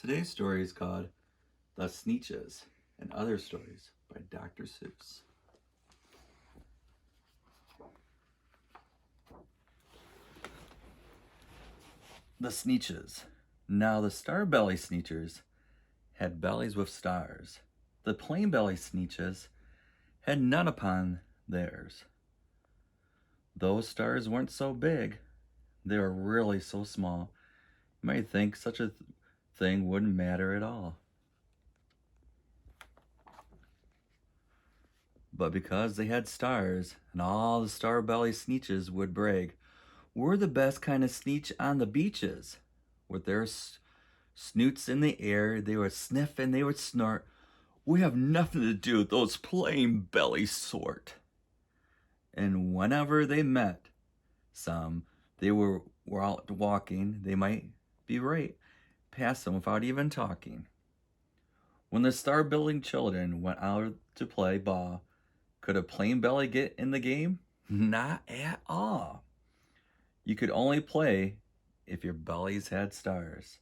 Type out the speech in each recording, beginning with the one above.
Today's story is called The Sneethes and Other Stories by Dr. Seuss. The Sneethes. Now the star-belly Sneethes had bellies with stars. The plain-belly Sneethes had none upon theirs. Those stars weren't so big. They were really so small. You might think such a thing wouldn't matter at all. But because they had stars, and all the star-belly Sneethes would brag, we're the best kind of Sneetch on the beaches. With their snoots in the air, they would sniff and they would snort. We have nothing to do with those plain belly sort. And whenever they met some, they were out walking, they might be right past them without even talking. When the star-building children went out to play ball, could a plain belly get in the game? Not at all. You could only play if your bellies had stars.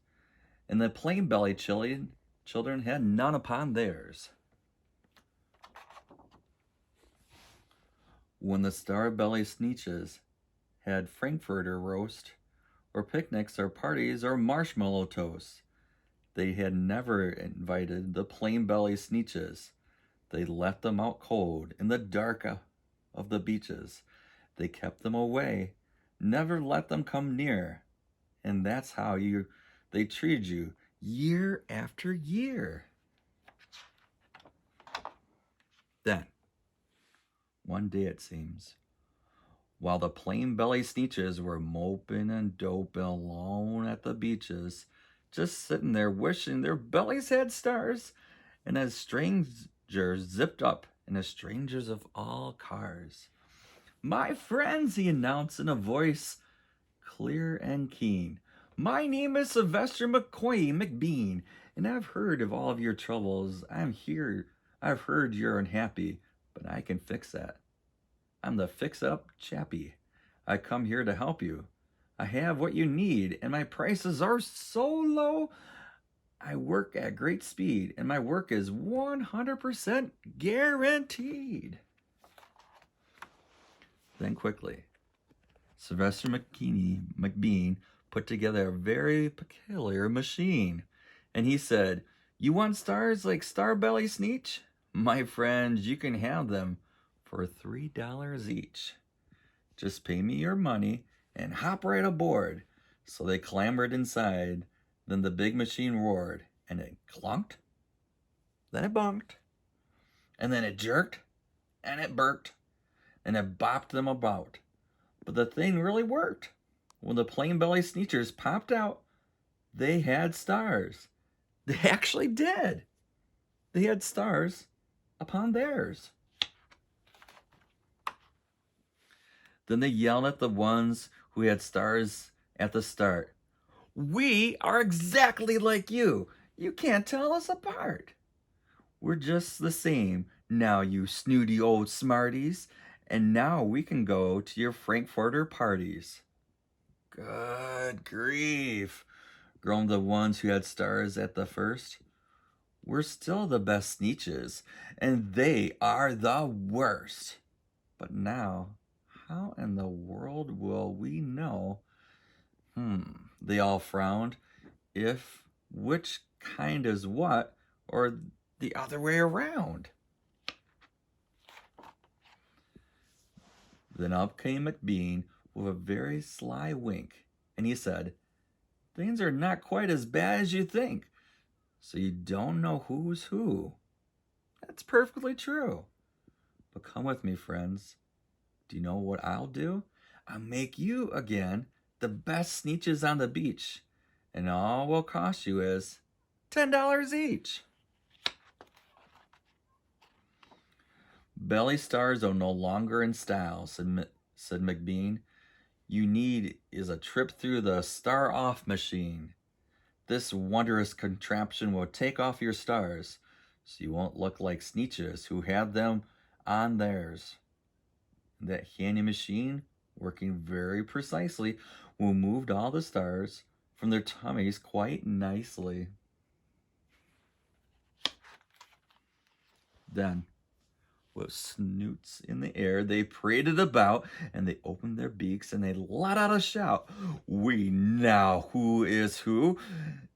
And the plain belly children had none upon theirs. When the star-belly Sneethes had frankfurter roast, or picnics, or parties, or marshmallow toast, they had never invited the plain belly Sneethes. They left them out cold in the dark of the beaches. They kept them away, never let them come near. And that's how they treated you year after year. Then, one day it seems, while the plain belly Sneethes were moping and doping alone at the beaches, just sitting there wishing their bellies had stars, and as strangers zipped up in the strangers of all cars. My friends, he announced in a voice clear and keen, my name is Sylvester McBean, and I've heard of all of your troubles. I'm here. I've heard you're unhappy, but I can fix that. I'm the fix-up chappie. I come here to help you. I have what you need, and my prices are so low. I work at great speed, and my work is 100% guaranteed. Then quickly, Sylvester McBean put together a very peculiar machine. And he said, you want stars like Starbelly Sneetch? My friends, you can have them for $3 each. Just pay me your money and hop right aboard. So they clambered inside. Then the big machine roared, and it clunked, then it bonked, and then it jerked, and it burked, and it bopped them about. But the thing really worked. When the plain belly Sneethes popped out, they had stars. They actually did. They had stars upon theirs. Then they yelled at the ones who had stars at the start. We are exactly like you. You can't tell us apart. We're just the same now, you snooty old smarties. And now we can go to your frankfurter parties. Good grief, groaned the ones who had stars at the first. We're still the best Sneetches, and they are the worst. But now, how in the world will we know? They all frowned. If which kind is what, or the other way around. Then up came McBean with a very sly wink, and he said, things are not quite as bad as you think, so you don't know who's who. That's perfectly true. But come with me, friends. Do you know what I'll do? I'll make you again the best Sneetches on the beach, and all will cost you is $10 each. Belly stars are no longer in style, said McBean. You need is a trip through the star-off machine. This wondrous contraption will take off your stars, so you won't look like Sneetches who have them on theirs. That handy machine, working very precisely, will move all the stars from their tummies quite nicely. Then, with snoots in the air, they paraded about, and they opened their beaks, and they let out a shout. We know who is who,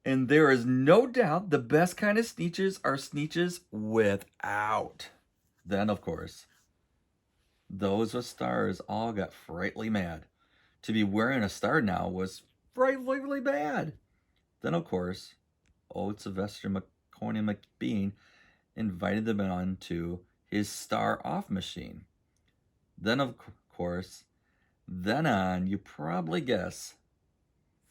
and there is no doubt the best kind of Sneetches are Sneetches without. Then, of course, those with stars all got frightfully mad. To be wearing a star now was frightfully bad. Then, of course, old Sylvester McCorney McBean invited them on to his star off machine. Then, of course, then on, you probably guess,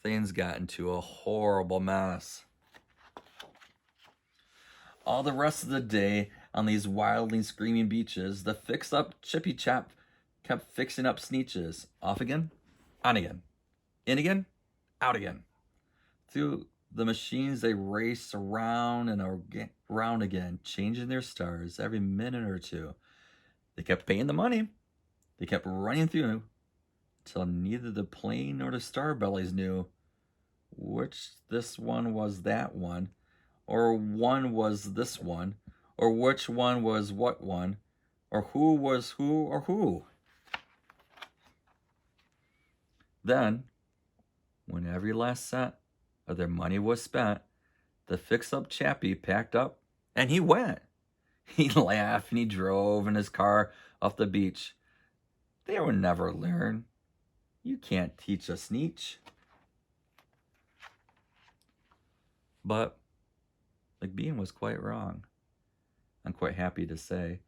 things got into a horrible mess. All the rest of the day on these wildly screaming beaches, the fix-up chippy chap kept fixing up Sneetches. Off again, on again, in again, out again. Through the machines, they raced around and around again, changing their stars every minute or two. They kept paying the money. They kept running through till neither the plane nor the star bellies knew which this one was that one, or one was this one, or which one was what one, or who was who or who. Then, when every last cent of their money was spent, the fix-up chappie packed up and he went. He laughed and he drove in his car off the beach. They will never learn. You can't teach a Sneetch. But McBean was quite wrong. I'm quite happy to say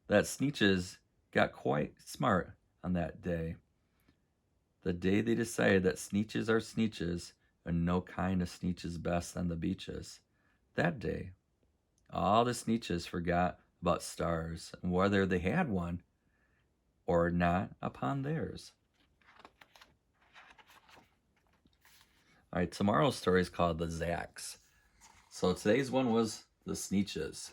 that Sneetches got quite smart on that day. The day they decided that Sneetches are Sneetches and no kind of Sneetch is best on the beaches. That day, all the Sneetches forgot about stars and whether they had one or not upon theirs. All right, tomorrow's story is called the Zacks. So today's one was the Sneetches.